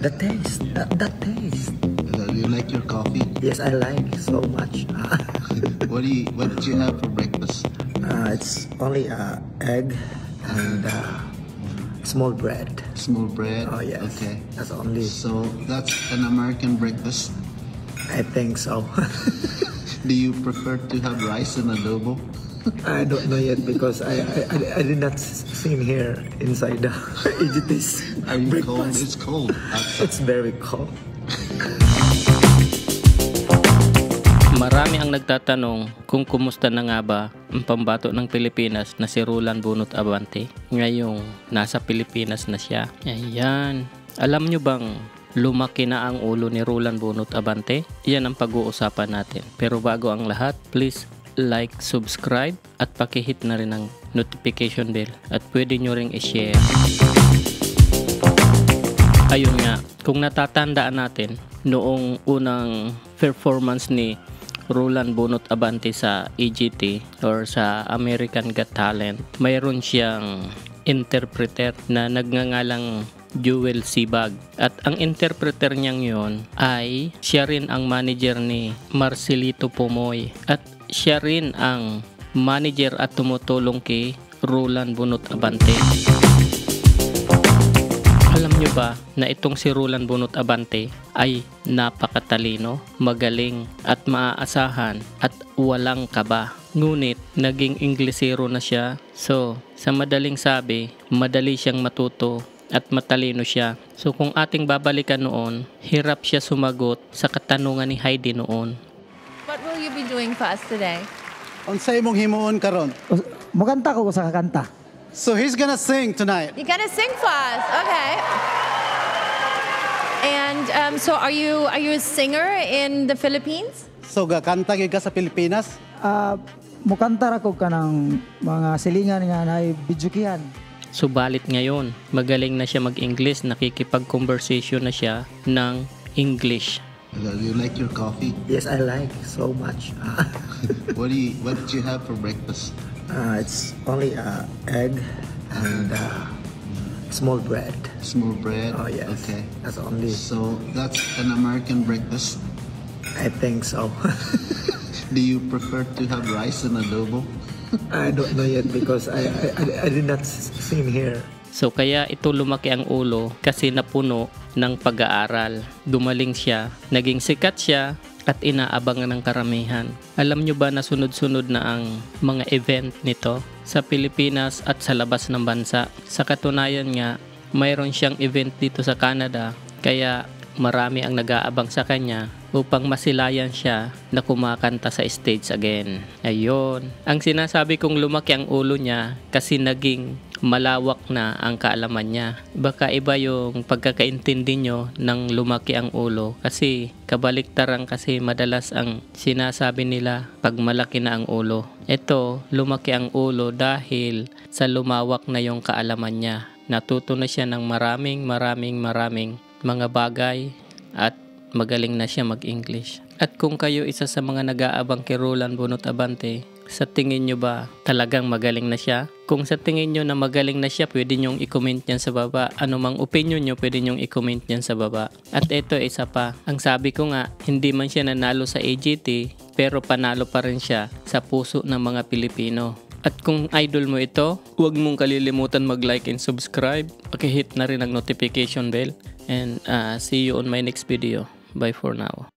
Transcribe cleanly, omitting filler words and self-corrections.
The taste, the taste. Do you like your coffee? Yes, I like so much. What did you have for breakfast? It's only egg and small bread. Small bread? Oh yes. Okay. That's only. So that's an American breakfast. I think so. Do you prefer to have rice and adobo? I don't know yet because I did not seen here inside the EGT's Are you cold? breakfast. It's cold outside. It's very cold. Marami ang nagtatanong kung kumusta na nga ba ang pambato ng Pilipinas na si Roland Bunot Abante. Ngayong nasa Pilipinas na siya. Ayan. Alam nyo bang lumaki na ang ulo ni Roland Bunot Abante? Yan ang pag-uusapan natin. Pero bago ang lahat, please like, subscribe at pakihit na rin ang notification bell at pwede nyo ring i-share. Ayun nga, kung natatandaan natin noong unang performance ni Roland Bunot Abante sa EGT or sa American Got Talent, mayroon siyang interpreter na nagngangalang Jewel Sibag. At ang interpreter niyang yon ay siya rin ang manager ni Marcelito Pomoy. At siya rin ang manager at tumutulong kay Roland Bunot Abante. Alam nyo ba na itong si Roland Bunot Abante ay napakatalino, magaling at maaasahan at walang kaba. Ngunit naging Inglesero na siya. So sa madaling sabi, madali siyang matuto at matalino siya. So kung ating babalikan noon, hirap siya sumagot sa katanungan ni Heidi noon. What will you be doing for us today? Unsay imong himuon karon? Mukanta ko sa kakanta. So he's gonna sing tonight. You're gonna sing for us, okay? And so are you a singer in the Philippines? So gakanta gyud ka sa Pilipinas? Mukanta ra ko kanang mga silingan nga naay bidyukihan. Subalit ngayon, magaling na siya mag-English, nakikipag-conversation na siya ng English. Do you like your coffee? Yes, I like so much. What did you have for breakfast? It's only egg and small bread. Small bread? Oh yes. Okay. That's only. So that's an American breakfast. I think so. Do you prefer to have rice and adobo? I don't know yet because I did not seen here. So kaya ito lumaki ang ulo kasi napuno ng pag-aaral. Gumaling siya, naging sikat siya at inaabangan ng karamihan. Alam nyo ba na sunod-sunod na ang mga event nito sa Pilipinas at sa labas ng bansa? Sa katunayan nga, mayroon siyang event dito sa Canada kaya marami ang nag-aabang sa kanya upang masilayan siya na kumakanta sa stage again. Ayun. Ang sinasabi kong lumaki ang ulo niya kasi naging malawak na ang kaalaman niya. Baka iba yung pagkakaintindi nyo ng lumaki ang ulo kasi kabaliktaran kasi madalas ang sinasabi nila pag malaki na ang ulo. Ito, lumaki ang ulo dahil sa lumawak na yung kaalaman niya. Natuto na siya ng maraming mga bagay at magaling na siya mag-English. At kung kayo isa sa mga nag-aabang kay Roland Bunot Abante, sa tingin nyo ba talagang magaling na siya? Kung sa tingin nyo na magaling na siya, pwede nyong i-comment yan sa baba. Ano mang opinion nyo, pwede nyong i-comment yan sa baba. At ito isa pa, ang sabi ko nga, hindi man siya nanalo sa AGT, pero panalo pa rin siya sa puso ng mga Pilipino. At kung idol mo ito, huwag mong kalilimutan mag-like and subscribe. Pakihit na rin ang notification bell. And see you on my next video. Bye for now.